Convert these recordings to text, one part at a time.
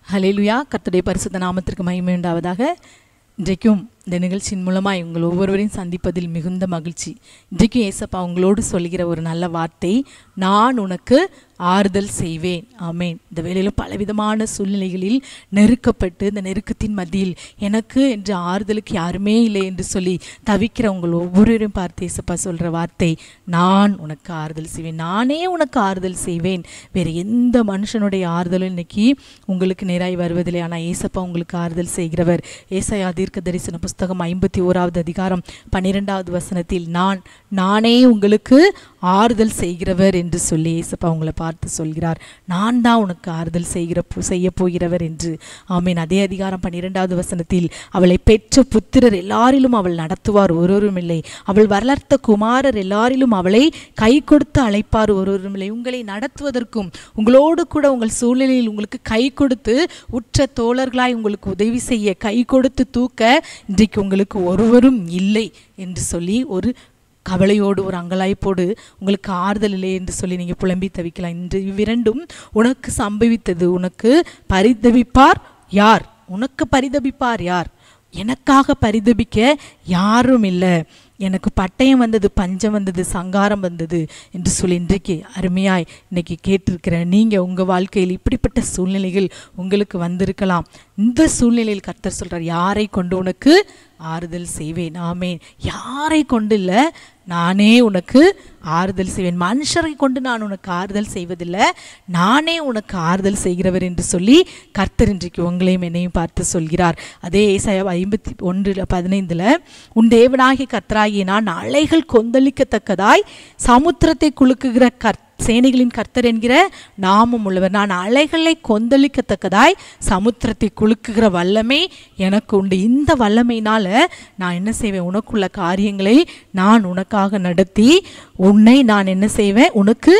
ஹல்லேலூயா. கர்த்தருடைய பரிசுத்த நாமத்திற்கு மகிமை உண்டாவதாக. இன்றைக்கும் இந்த நிகழ்ச்சியின் மூலமாய் உங்கள் ஒவ்வொருவரையும் சந்திப்பதில் மிகுந்த மகிழ்ச்சி. இன்றைக்கும் ஏசப்பா உங்களோடு சொல்கிற ஒரு நல்ல வார்த்தை, நான் உனக்கு ஆறுதல் செய்வேன். ஆமேன். இந்த வேளையில் பலவிதமான சூழ்நிலைகளில் நெருக்கப்பட்டு இந்த நெருக்கத்தின் மத்தியில் எனக்கு என்று ஆறுதலுக்கு யாருமே இல்லை என்று சொல்லி தவிக்கிற உங்கள் ஒவ்வொருவரையும் பார்த்து ஏசப்பா சொல்கிற வார்த்தை, நான் உனக்கு ஆறுதல் செய்வேன். நானே உனக்கு ஆறுதல் செய்வேன். வேறு எந்த மனுஷனுடைய ஆறுதலும் இன்னைக்கு உங்களுக்கு நேராய் வருவதில்லை. ஆனால் ஏசப்பா உங்களுக்கு ஆறுதல் செய்கிறவர். ஏசாயா தீர்க்க தரிசன புஸ்தகம் 51வது அதிகாரம் 12வது வசனத்தில் நானே உங்களுக்கு ஆறுதல் செய்கிறவர் என்று சொல்லி ஏசப்பா உங்களை பார்த்து சொல்கிறார். நான் தான் உனக்கு ஆறுதல் செய்ய போகிறவர் என்று. ஆமீன். அதே அதிகாரம் 12வது வசனத்தில், அவளை பெற்ற புத்திரர் எல்லாரிலும் அவள் நடத்துவார், ஒருவரும் இல்லை. அவள் வளர்த்த குமாரர் எல்லாரிலும் அவளை கை கொடுத்து அழைப்பார், ஒருவரும் இல்லை. உங்களை நடத்துவதற்கும் உங்களோடு கூட உங்கள் சூழ்நிலையில் உங்களுக்கு கை கொடுத்து உற்ற தோழர்களாய் உங்களுக்கு உதவி செய்ய கை கொடுத்து தூக்க இன்றைக்கு உங்களுக்கு ஒருவரும் இல்லை என்று சொல்லி ஒரு கவலையோடு ஒரு அங்கலாய்ப்போடு உங்களுக்கு ஆறுதல் இல்லை என்று சொல்லி நீங்கள் புலம்பி தவிக்கலாம். இன்று இவ்விரண்டும் உனக்கு சம்பவித்தது. உனக்கு பரிதபிப்பார் யார்? உனக்கு பரிதபிப்பார் யார்? எனக்காக பரிதபிக்க யாரும் இல்லை. எனக்கு பட்டயம் வந்தது, பஞ்சம் வந்தது, சங்காரம் வந்தது என்று சொல்லி இன்றைக்கு அருமையாய் இன்னைக்கு கேட்டிருக்கிற நீங்கள் உங்கள் வாழ்க்கையில் இப்படிப்பட்ட சூழ்நிலைகள் உங்களுக்கு வந்திருக்கலாம். இந்த சூழ்நிலையில் கர்த்தர் சொல்கிறார், யாரை கொண்டு உனக்கு ஆறுதல் செய்வேன். ஆமேன். யாரை கொண்டு இல்லை, நானே உனக்கு ஆறுதல் செய்வேன். மனுஷரை கொண்டு நான் உனக்கு ஆறுதல் செய்வதில்லை, நானே உனக்கு ஆறுதல் செய்கிறவர் என்று சொல்லி கர்த்தர் இன்றைக்கு உங்களையும் என்னையும் பார்த்து சொல்கிறார். அதே ஏசாயா 51:15 உன் தேவனாகிய கர்த்தராகிய நான் அலைகள் கொந்தளிக்கத்தக்கதாய் சமுத்திரத்தை குலுக்குகிற சேனைகளின் கர்த்தர் என்கிற நாமம் உள்ளவர். நான் அலைகளை கொந்தளிக்கத்தக்கதாய் சமுத்திரத்தை குலுக்குகிற வல்லமை எனக்கு உண்டு. இந்த வல்லமையினால நான் என்ன செய்வேன்? உனக்குள்ள காரியங்களை நான் உனக்காக நடத்தி உன்னை நான் என்ன செய்வேன்? உனக்கு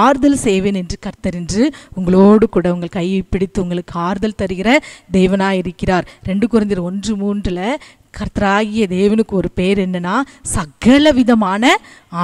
ஆறுதல் செய்வேன் என்று கர்த்தர் என்று உங்களோடு கூட உங்கள் கையை பிடித்து உங்களுக்கு ஆறுதல் தருகிற தேவனாய் இருக்கிறார். 2 கொரிந்தியர் 1:3 கர்த்தராகிய தேவனுக்கு ஒரு பேர் என்னன்னா, சகல விதமான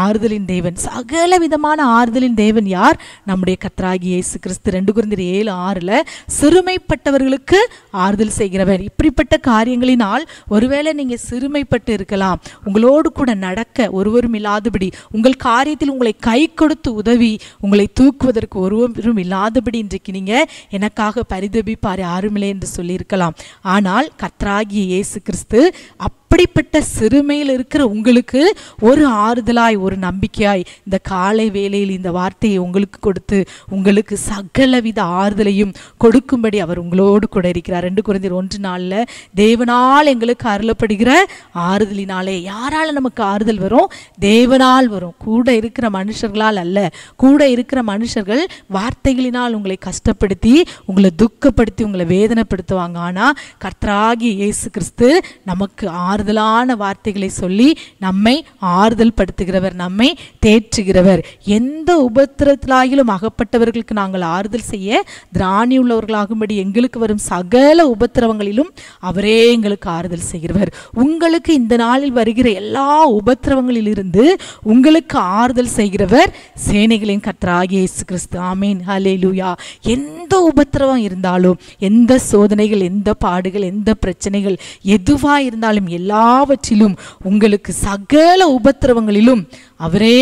ஆறுதலின் தேவன். சகல விதமான ஆறுதலின் தேவன் யார்? நம்முடைய கர்த்தராகிய இயேசு கிறிஸ்து. 2 கொரிந்தியர் 7:6 சிறுமைப்பட்டவர்களுக்கு ஆறுதல் செய்கிறவர். இப்படிப்பட்ட காரியங்களினால் ஒருவேளை நீங்க சிறுமைப்பட்டு இருக்கலாம். உங்களோடு கூட நடக்க ஒருவரும் இல்லாதபடி, உங்கள் காரியத்தில் உங்களை கை கொடுத்து உதவி உங்களை தூக்குவதற்கு ஒருவரும் இல்லாதபடி இன்றைக்கு நீங்க எனக்காக பரிதபிப்பார் யாருமில்லை என்று சொல்லி இருக்கலாம். ஆனால் கர்த்தராகிய இயேசு கிறிஸ்து அப்படிப்பட்ட சிறுமையில் இருக்கிற உங்களுக்கு ஒரு ஆறுதலாய், ஒரு நம்பிக்கையாய் இந்த காலை வேளையில் இந்த வார்த்தையை உங்களுக்கு கொடுத்து உங்களுக்கு சகலவித ஆறுதலையும் கொடுக்கும்படி அவர் உங்களோடு கூட இருக்கிறார். 2 கொரிந்தியர் 1:4 தேவனால் எங்களுக்கு அருளப்படுகிற ஆறுதலினாலே. யாரால நமக்கு ஆறுதல் வரும்? தேவனால் வரும். கூட இருக்கிற மனுஷர்களால் அல்ல. கூட இருக்கிற மனுஷர்கள் வார்த்தைகளினால் உங்களை கஷ்டப்படுத்தி, உங்களை துக்கப்படுத்தி, உங்களை வேதனைப்படுத்துவாங்க. ஆனால் கர்த்தராகிய இயேசு கிறிஸ்து நமக்கு ஆறுதலான வார்த்தைகளை சொல்லி நம்மை ஆறுதல் படுத்துகிறவர், நம்மை தேற்றுகிறவர். எந்த உபத்திரத்திலாகிலும் அகப்பட்டவர்களுக்கு நாங்கள் ஆறுதல் செய்ய திராணி உள்ளவர்களாகும்படி எங்களுக்கு வரும் சகல உபத்திரவங்களிலும் அவரே எங்களுக்கு ஆறுதல் செய்கிறவர். உங்களுக்கு இந்த நாளில் வருகிற எல்லா உபத்திரவங்களில் இருந்து உங்களுக்கு ஆறுதல் செய்கிறவர் சேனைகளின் கர்த்தராகிய இயேசு கிறிஸ்து. ஆமீன். ஹல்லேலூயா. எந்த உபத்திரவம் இருந்தாலும், எந்த சோதனைகள், எந்த பாடுகள், எந்த பிரச்சனைகள் எதுவா இருந்தாலும் எல்லாவற்றிலும் உங்களுக்கு சகல உபத்திரவங்களிலும் அவரே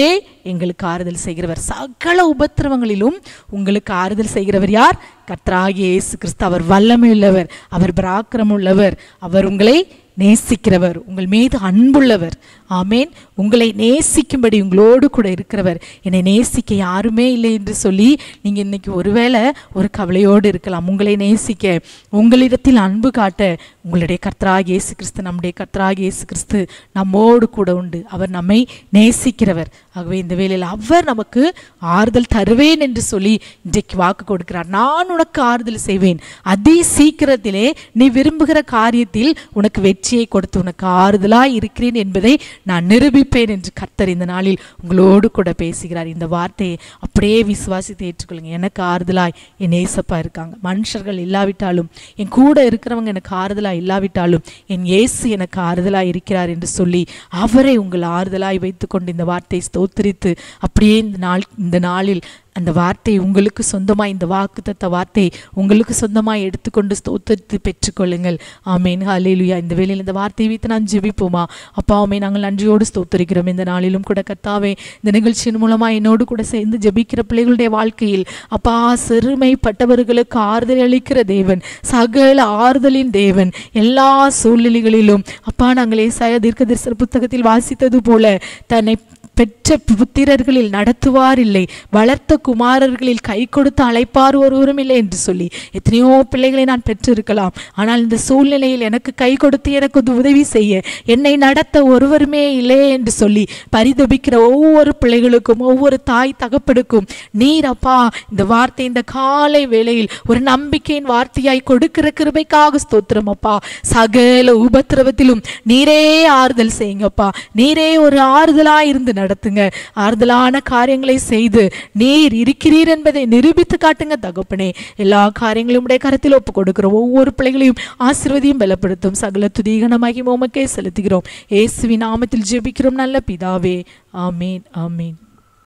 எங்களுக்கு ஆறுதல் செய்கிறவர். சகல உபத்திரவங்களிலும் உங்களுக்கு ஆறுதல் செய்கிறவர் யார்? கர்த்தராகிய இயேசு கிறிஸ்து. அவர் வல்லமை உள்ளவர், அவர் பராக்கிரமம் உள்ளவர், அவர் உங்களை நேசிக்கிறவர், உங்கள் மீது அன்புள்ளவர். ஆமேன். உங்களை நேசிக்கும்படி உங்களோடு கூட இருக்கிறவர். என்னை நேசிக்க யாருமே இல்லை என்று சொல்லி நீங்கள் இன்னைக்கு ஒருவேளை ஒரு கவலையோடு இருக்கலாம். உங்களை நேசிக்க, உங்களிடத்தில் அன்பு காட்ட உங்களுடைய கர்த்தராகிய இயேசு கிறிஸ்து, நம்முடைய கர்த்தராகிய இயேசு கிறிஸ்து நம்மோடு கூட உண்டு. அவர் நம்மை நேசிக்கிறவர். ஆகவே இந்த வேளையில் அவர் நமக்கு ஆறுதல் தருவேன் என்று சொல்லி இன்றைக்கு வாக்கு கொடுக்கிறார். நான் உனக்கு ஆறுதல் செய்வேன். அதி சீக்கிரத்திலே நீ விரும்புகிற காரியத்தில் உனக்கு வெற்றியை கொடுத்து உனக்கு ஆறுதலாய் இருக்கிறேன் என்பதை நான் நிரூபிப்பேன் என்று கர்த்தர் இந்த நாளில் உங்களோடு கூட பேசுகிறார். இந்த வார்த்தையை அப்படியே விசுவாசித்து ஏற்றுக்கொள்ளுங்க. எனக்கு ஆறுதலாய் என் ஏசப்பா இருக்காங்க. மனுஷர்கள் இல்லாவிட்டாலும், என் கூட இருக்கிறவங்க எனக்கு ஆறுதலாய் இல்லாவிட்டாலும், என் இயேசு எனக்கு ஆறுதலாய் இருக்கிறார் என்று சொல்லி அவரை உங்கள் ஆறுதலாய் வைத்துக்கொண்டு இந்த வார்த்தையை ஸ்தோத்திரித்து அப்படியே இந்த நாளில் அந்த வார்த்தை உங்களுக்கு சொந்தமாய், இந்த வாக்குத்தத்த வார்த்தை உங்களுக்கு சொந்தமாய் எடுத்துக்கொண்டு ஸ்தோத்திரித்து பெற்றுக்கொள்ளுங்கள். ஆமேன். ஹல்லேலூயா. இந்த வேளையில் இந்த வார்த்தையை வைத்து நான் ஜெபிப்போமா? அப்பா ஆமே, நாங்கள் நன்றியோடு ஸ்தோத்திரிக்கிறோம். இந்த நாளிலும் கூட கர்த்தாவே, இந்த நிகழ்ச்சியின் மூலமாக என்னோடு கூட சேர்ந்து ஜெபிக்கிற பிள்ளைகளுடைய வாழ்க்கையில் அப்பா சிறுமைப்பட்டவர்களுக்கு ஆறுதல் அளிக்கிற தேவன், சகல ஆறுதலின் தேவன். எல்லா சூழ்நிலைகளிலும் அப்பா நாங்கள் ஏசாயா தீர்க்கதரிசன புத்தகத்தில் வாசித்தது போல தன்னை பெற்ற புத்திரர்களில் நடத்துவார் இல்லை, வளர்த்த குமாரர்களில் கை கொடுத்து அழைப்பார் ஒருவரும் இல்லை என்று சொல்லி எத்தனையோ பிள்ளைகளை நான் பெற்றிருக்கலாம். ஆனால் இந்த சூழ்நிலையில் எனக்கு கை கொடுத்து எனக்கு உதவி செய்ய என்னை நடத்த ஒருவருமே இல்லை என்று சொல்லி பரிதபிக்கிற ஒவ்வொரு பிள்ளைகளுக்கும், ஒவ்வொரு தாய் தகப்பனுக்கும் நீர் அப்பா இந்த வார்த்தை இந்த காலை வேளையில் ஒரு நம்பிக்கையின் வார்த்தையாய் கொடுக்கிற கிருபைக்காக ஸ்தோத்திரம் அப்பா. சகல உபத்திரவத்திலும் நீரே ஆறுதல் செய்யுங்கப்பா. நீரே ஒரு ஆறுதலாய் இருந்து நடத்துங்க. ஆறுதலான காரியங்களை செய்து நீர் இருக்கிறீர் என்பதை நிரூபித்து காட்டுங்க தகப்பனே. எல்லா காரியங்களையும் உடைய கரத்தில் ஒப்பு கொடுக்கிறோம். ஒவ்வொரு பிள்ளைகளையும் ஆசீர்வதியும் பலப்படுத்தும். சகல துதி கனமாகி உமக்கே செலுத்துகிறோம். இயேசுவின் நாமத்தில் ஜெபிக்கிறோம் நல்ல பிதாவே. ஆமீன், ஆமீன்.